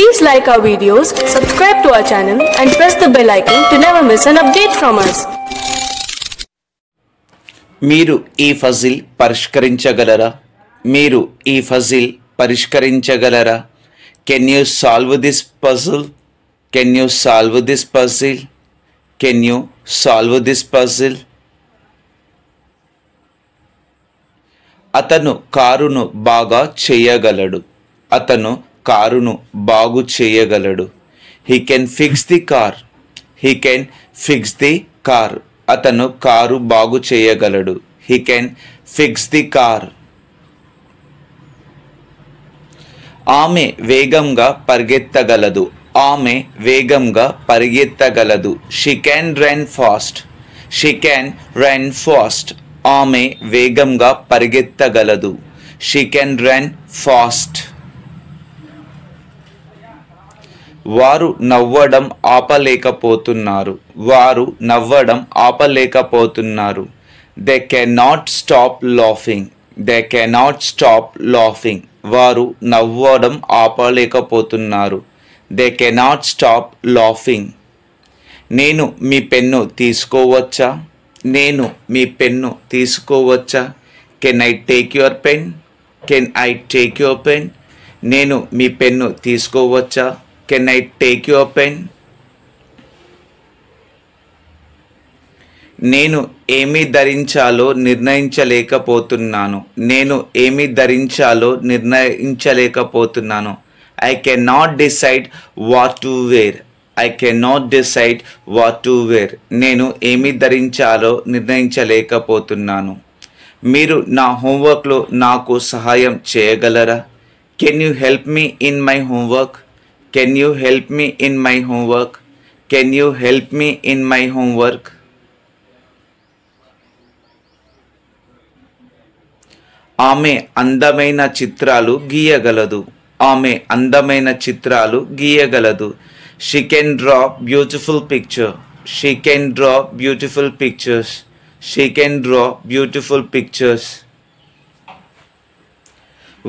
Please like our videos, subscribe to our channel and press the bell icon to never miss an update from us. మీరు ఈ puzzle పరిష్కరించగలరా? మీరు ఈ puzzle పరిష్కరించగలరా? Can you solve this puzzle? Can you solve this puzzle? Can you solve this puzzle? అతను కారును బాగా చేయగలడు. అతను కారును బాగు చేయగలడు. He can fix the car. He can fix the car. అతను కారు బాగు చేయగలడు. He can fix the car. ఆమె వేగంగా పరిగెత్తగలదు. ఆమె వేగంగా పరిగెత్తగలదు. She can run fast. She can run fast. ఆమె వేగంగా పరిగెత్తగలదు. She can run fast. వారు నవ్వడం ఆపలేకపోతున్నారు. వారు నవ్వడం ఆపలేకపోతున్నారు. They cannot stop laughing. They cannot stop laughing. వారు నవ్వడం ఆపలేకపోతున్నారు. They cannot stop laughing. నేను మీ పెన్ను తీసుకోవచ్చా? నేను మీ పెన్ను తీసుకోవచ్చా? Can I take your pen? Can I take your pen? నేను మీ పెన్ను తీసుకోవచ్చా? Can I take your pen? నేను ఏమి ధరించాలో నిర్ణయించలేకపోతున్నాను. నేను ఏమి ధరించాలో నిర్ణయించలేకపోతున్నాను. I cannot decide what to wear. I cannot decide what to wear. నేను ఏమి ధరించాలో నిర్ణయించలేకపోతున్నాను. మీరు నా హోంవర్క్లో నాకు సహాయం చేయగలరా? Can you help me in my homework? Can you help me in my homework? Can you help me in my homework? ఆమె అందమైన చిత్రాలు గీయగలదు. ఆమె అందమైన చిత్రాలు గీయగలదు. She can draw beautiful picture. She can draw beautiful pictures. She can draw beautiful pictures.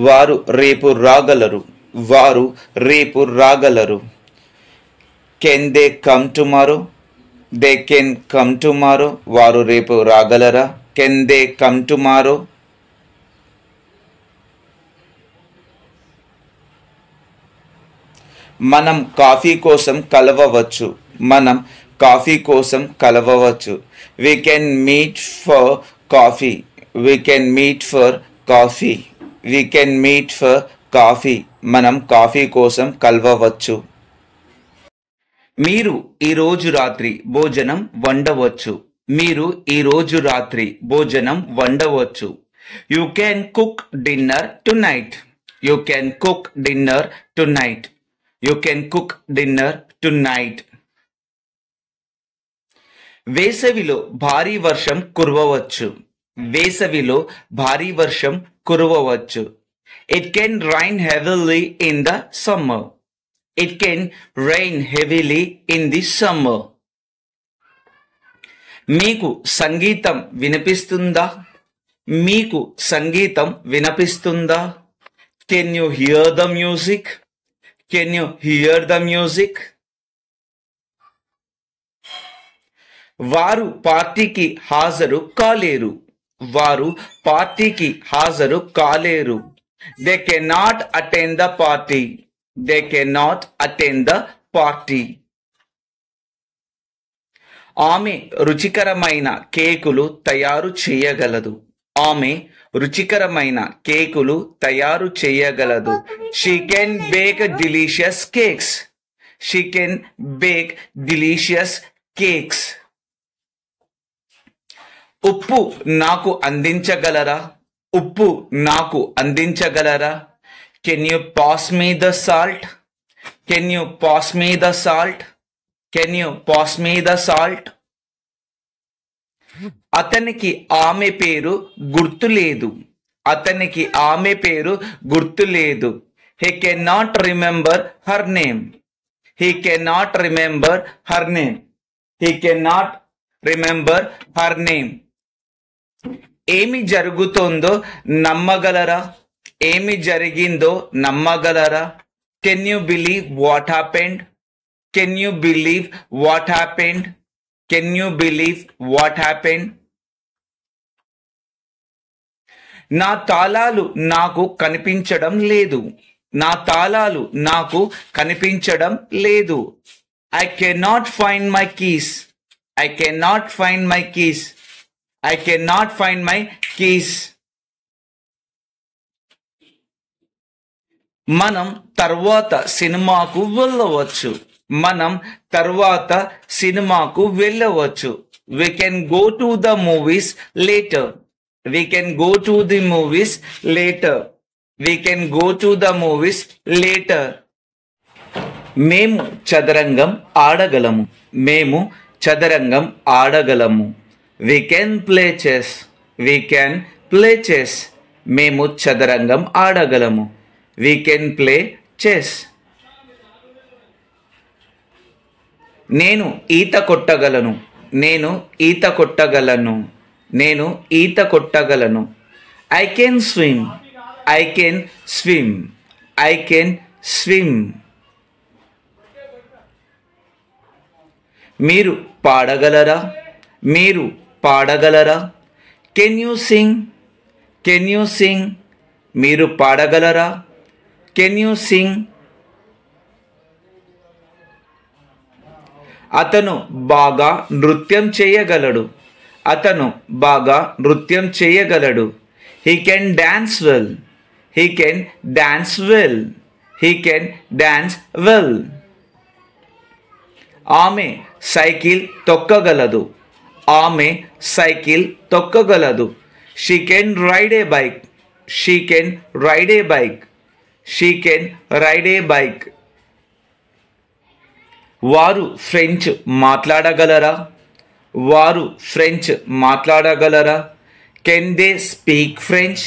వారు రేపు రాగలరు. వారు రేపు రాగలరు. Can they come tomorrow? They can come tomorrow. వారు రేపు రాగలరా? Can they come tomorrow? మనం కాఫీ కోసం కలవవచ్చు. మనం కాఫీ కోసం కలవవచ్చు. We can meet for coffee. We can meet for coffee. We can meet for coffee. మనం కాఫీ కోసం కలవవచ్చు. మీరు ఈరోజు రాత్రి భోజనం వండవచ్చు. మీరు ఈరోజు రాత్రి భోజనం వండవచ్చు. You can cook dinner tonight. You can cook dinner tonight. You can cook dinner tonight. వేసవిలో భారీ వర్షం కురవవచ్చు. వేసవిలో భారీ వర్షం కురవవచ్చు. It can rain heavily in the summer. It can rain heavily in the summer. మీకు సంగీతం వినిపిస్తుందా? మీకు సంగీతం వినిపిస్తుందా? Can you hear the music? Can you hear the music? వారు పార్టీకి హాజరు కాలేరు. వారు పార్టీకి హాజరు కాలేరు. They cannot attend the party. They cannot attend the party. ఆమె రుచికరమైన కేకులు తయారు చేయగలదు. ఆమె రుచికరమైన కేకులు తయారు చేయగలదు. She can bake delicious cakes. She can bake delicious cakes. ఉప్పు నాకు అందించగలరా? ఉప్పు నాకు అందించగలరా? Can you pass me the salt? Can you pass me the salt? Can you pass me the salt? అతనికి ఆమె పేరు గుర్తులేదు. అతనికి ఆమె పేరు గుర్తులేదు. He cannot remember her name. He cannot remember her name. He cannot remember her name. ఏమి జరుగుతుందో నమ్మగలరా? ఏమి జరిగిందో నమ్మగలరా? Can you believe what happened? Can you believe what happened? Can you believe what happened? నా తాళాలు నాకు కనిపించడం లేదు. నా తాళాలు నాకు కనిపించడం లేదు. I cannot find my keys. I cannot find my keys. I cannot find my keys. మనం తర్వాత సినిమాకు వెళ్ళవచ్చు. మనం తర్వాత సినిమాకు వెళ్ళవచ్చు. We can go to the movies later. We can go to the movies later. We can go to the movies later. మేము చదరంగం ఆడగలము. మేము చదరంగం ఆడగలము. We can play chess. We can play chess. మేము చదరంగం ఆడగలము. We can play chess. నేను ఈత కొట్టగలను. నేను ఈత కొట్టగలను. నేను ఈత కొట్టగలను. I can swim. I can swim. I can swim. మీరు పాడగలరా? మీరు పాడగలరా? Can you sing? Can you sing? మీరు పాడగలరా? Can you sing? అతను బాగా నృత్యం చేయగలడు. అతను బాగా నృత్యం చేయగలడు. He can dance well. He can dance well. He can dance well. ఆమె సైకిల్ తొక్కగలదు. ఆమె cycle తొక్కగలదు. She can ride a bike. She can ride a bike. She can ride a bike. వారు ఫ్రెంచ్ మాట్లాడగలరా? వారు French మాట్లాడగలరా? Can they speak French?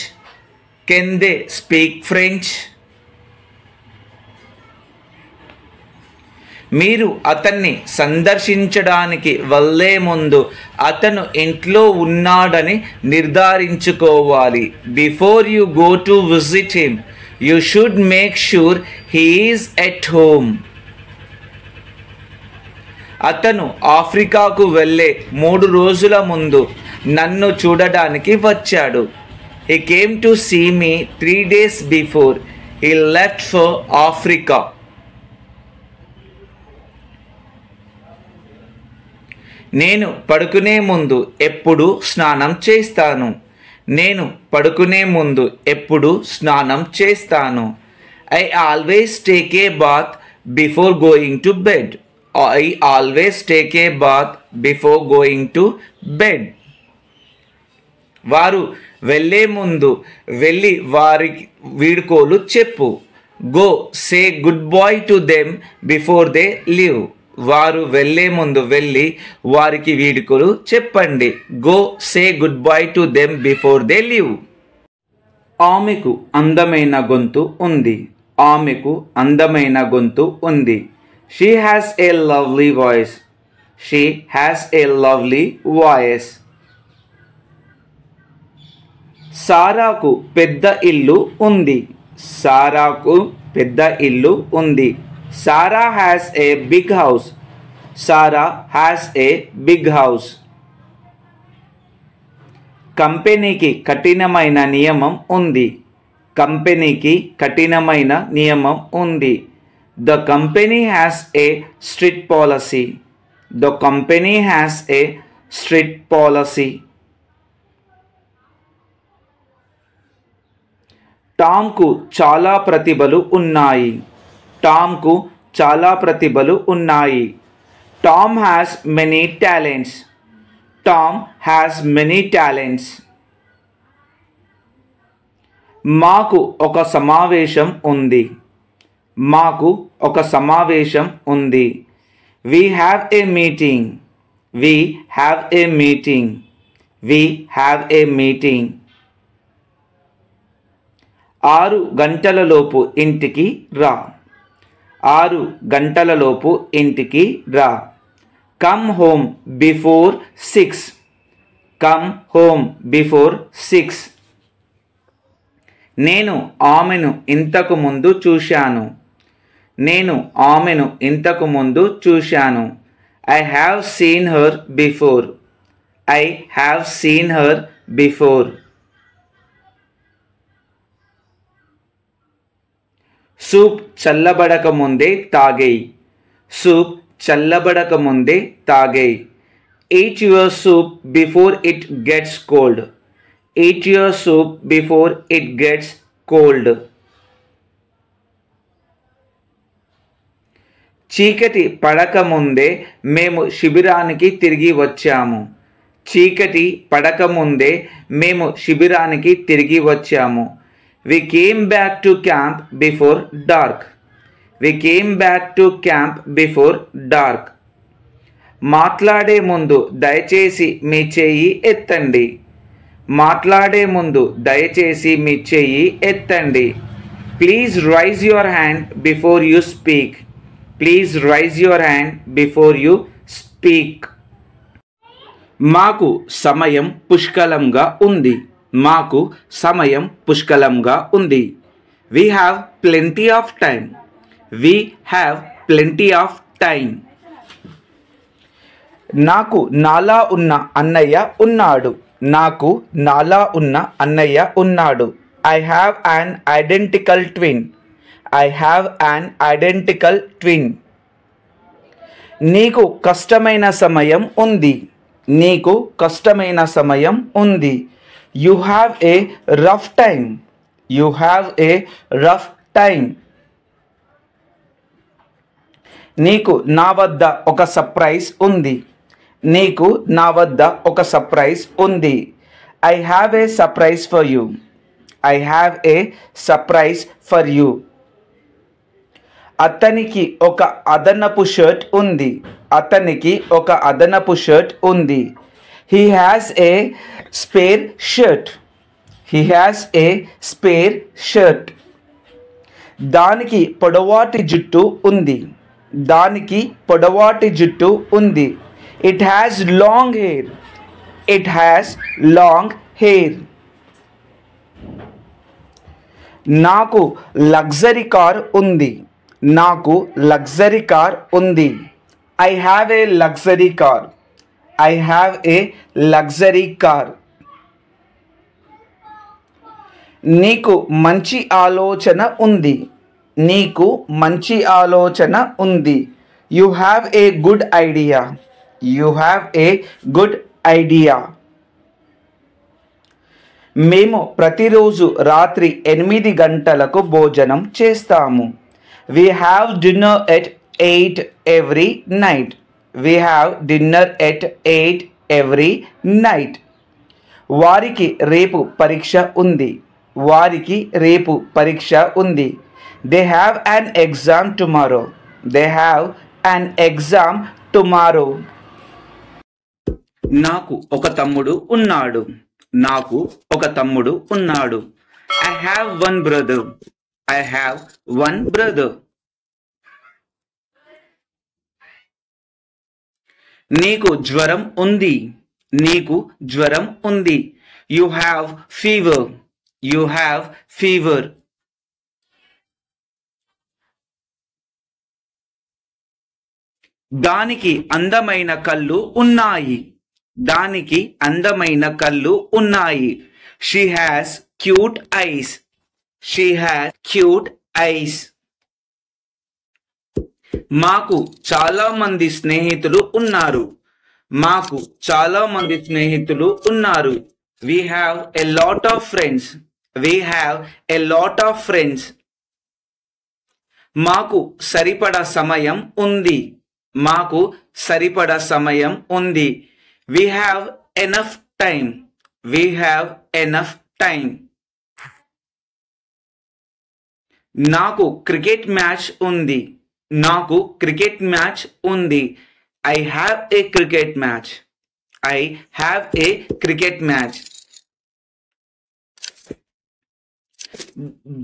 Can they speak French? మీరు అతన్ని సందర్శించడానికి వెళ్ళే ముందు అతను ఇంట్లో ఉన్నాడని నిర్ధారించుకోవాలి. Before you go to visit him, you should make sure he is at home. అతను ఆఫ్రికాకు వెళ్ళే 3 రోజుల ముందు నన్ను చూడడానికి వచ్చాడు. He came to see me 3 days before he left for Africa. నేను పడుకునే ముందు ఎప్పుడు స్నానం చేస్తాను. నేను పడుకునే ముందు ఎప్పుడు స్నానం చేస్తాను. I always take a bath before going to bed. I always take a bath before going to bed. వారు వెళ్ళే ముందు వెళ్ళి వారికి వీడ్కోలు చెప్పు. Go say goodbye to them before they leave. వారు వెళ్ళే ముందు వెళ్ళి వారికి వీడ్కోలు చెప్పండి. Go say goodbye to them before they leave. ఆమెకు అందమైన గొంతు ఉంది. ఆమెకు అందమైన గొంతు ఉంది. She has a lovely voice. She has a lovely voice. సారాకు పెద్ద ఇల్లు ఉంది. సారాకు పెద్ద ఇల్లు ఉంది. Sarah has a big house. Sarah has a big house. కంపెనీకి కఠినమైన నియమం ఉంది. కంపెనీకి కఠినమైన నియమం ఉంది. The company has a strict policy. The company has a strict policy. టామ్కు చాలా ప్రతిభలు ఉన్నాయి. టామ్కు చాలా ప్రతిభలు ఉన్నాయి. Tom has many talents. Tom has many talents. మాకు ఒక సమావేశం ఉంది. మాకు ఒక సమావేశం ఉంది. We have a meeting. We have a meeting. We have a meeting. 6 గంటలలోపు ఇంటికి రా. 6 గంటలలోపు ఇంటికి రా. Come home before 6. Come home before 6. నేను ఆమెను ఇంతకు ముందు చూశాను. నేను ఆమెను ఇంతకు ముందు చూశాను. I have seen her before. I have seen her before. Soup చల్లబడక ముందే తాగేయి. సూప్ చల్లబడక ముందే తాగేయి. Eat your soup before it gets cold. Eat your soup before it gets cold. చీకటి పడక ముందే మేము శిబిరానికి తిరిగి వచ్చాము. చీకటి పడక ముందే మేము శిబిరానికి తిరిగి వచ్చాము. We came back to camp before dark. We came back to camp before dark. మాట్లాడే ముందు దయచేసి మీ చెయ్యి ఎత్తండి. మాట్లాడే ముందు దయచేసి మీ చెయ్యి ఎత్తండి. Please rise your hand before you speak. Please rise your hand before you speak. మాకు సమయం పుష్కలంగా ఉంది. మాకు సమయం పుష్కలంగా ఉంది. We have plenty of time. We have plenty of time. నాకు నాలా ఉన్న అన్నయ్య ఉన్నాడు. నాకు నాలా ఉన్న అన్నయ్య ఉన్నాడు. I have an identical twin. I have an identical twin. నీకు కష్టమైన సమయం ఉంది. నీకు కష్టమైన సమయం ఉంది. You have a rough time. You have a rough time. నీకు నా వద్ద ఒక సర్ప్రైజ్ ఉంది. నీకు నా వద్ద ఒక సర్ప్రైజ్ ఉంది. I have a surprise for you. I have a surprise for you. అతనికి ఒక అదనపు షర్ట్ ఉంది. అతనికి ఒక అదనపు షర్ట్ ఉంది. He has a spare shirt. He has a spare shirt. దానికి పొడవాటి జుట్టు ఉంది. దానికి పొడవాటి జుట్టు ఉంది. It has long hair. It has long hair. నాకు లగ్జరీ కార్ ఉంది. నాకు లగ్జరీ కార్ ఉంది. I have a luxury car. I have a luxury car. నీకు మంచి ఆలోచన ఉంది. నీకు మంచి ఆలోచన ఉంది. You have a good idea. You have a good idea. మేము ప్రతిరోజు రాత్రి 8 గంటలకు భోజనం చేస్తాము. We have dinner at 8 every night. We have dinner at 8 every night. వారికి రేపు పరీక్ష ఉంది. వారికి రేపు పరీక్ష ఉంది. They have an exam tomorrow. They have an exam tomorrow. నాకు ఒక తమ్ముడు ఉన్నాడు. నాకు ఒక తమ్ముడు ఉన్నాడు. I have one brother. I have one brother. నీకు జ్వరం ఉంది. నీకు జ్వరం ఉంది. You have fever. You have fever. దానికి అందమైన కళ్ళు ఉన్నాయి. దానికి అందమైన కళ్ళు ఉన్నాయి. She has cute eyes. She has cute eyes. మాకు చాలా మంది స్నేహితులు ఉన్నారు. మాకు చాలా మంది స్నేహితులు ఉన్నారు. We have a lot of friends. We have a lot of friends. మాకు సరిపడా సమయం ఉంది. మాకు సరిపడా సమయం ఉంది. We have enough time. We have enough time. నాకు క్రికెట్ మ్యాచ్ ఉంది. నాకు క్రికెట్ మ్యాచ్ ఉంది. I have a cricket match. I have a cricket match.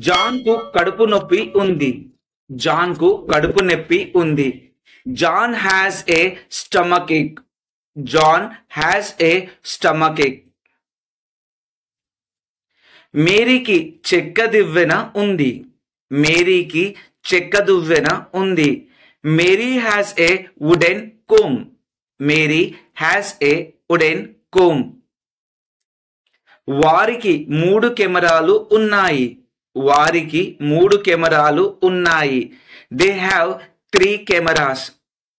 జాన్కు కడుపు నొప్పి ఉంది. జాన్కు కడుపు నొప్పి ఉంది. John has a stomachache. John has a stomachache. మేరీకి చెక్క దివ్వెన ఉంది. మేరీకి చెక్క దువ్వెన ఉంది. Mary has a wooden comb. Mary has a wooden comb. వారికి 3 కెమెరాలు ఉన్నాయి. వారికి 3 కెమెరాలు ఉన్నాయి. They have 3 cameras.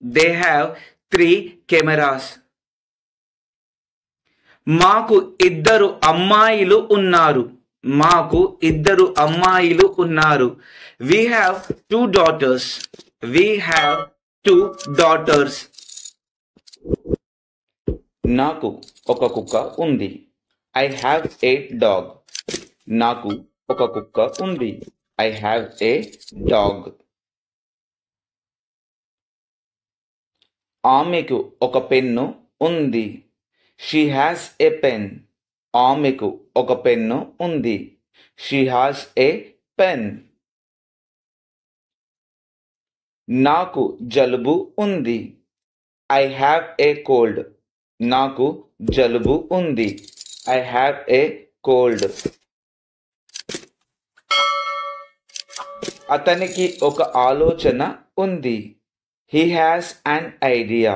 They have 3 cameras. మాకు 2 అమ్మాయిలు ఉన్నారు. మాకు 2 అమ్మాయిలు ఉన్నారు. We have 2 daughters. We have 2 daughters. నాకు ఒక కుక్క ఉంది. I have a dog. నాకు ఒక కుక్క ఉంది. I have a dog. ఆమెకు ఒక పెన్ను ఉంది. She has a pen. ఆమెకు ఒక పెన్ను ఉంది. She has a pen. నాకు జలుబు ఉంది. I have a cold. నాకు జలుబు ఉంది. I have a cold. అతనికి ఒక ఆలోచన ఉంది. He has an idea.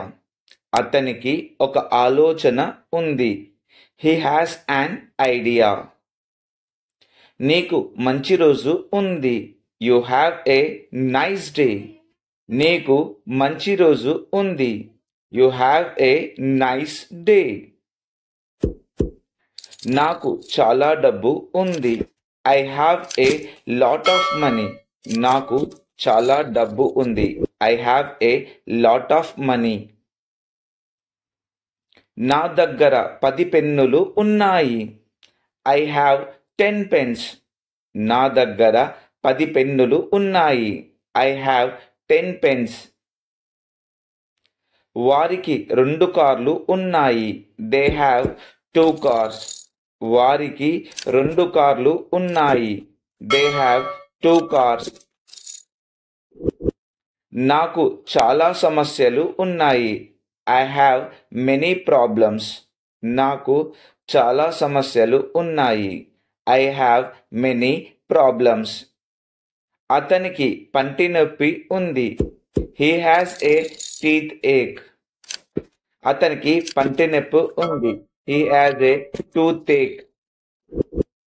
అతనికి ఒక ఆలోచన ఉంది. He has an idea. నీకు మంచి రోజు ఉంది. You have a nice day. నీకు మంచి రోజు ఉంది. You have a nice day. నాకు చాలా డబ్బు ఉంది. I have a lot of money. నాకు చాలా డబ్బు ఉంది. I have a lot of money. నా దగ్గర 10 పెన్నులు ఉన్నాయి. I have 10 pens. నా దగ్గర 10 పెన్నులు ఉన్నాయి. I have 10 pens. వారికి 2 కార్లు ఉన్నాయి. They have 2 cars. వారికి 2 కార్లు ఉన్నాయి. They have 2 cars. నాకు చాలా సమస్యలు ఉన్నాయి. I have many problems. నాకు చాలా సమస్యలు ఉన్నాయి. I have many problems. అతనికి పంటి నొప్పి ఉంది. He has a teeth ache. అతనికి పంటి నొప్పి ఉంది. He has a toothache.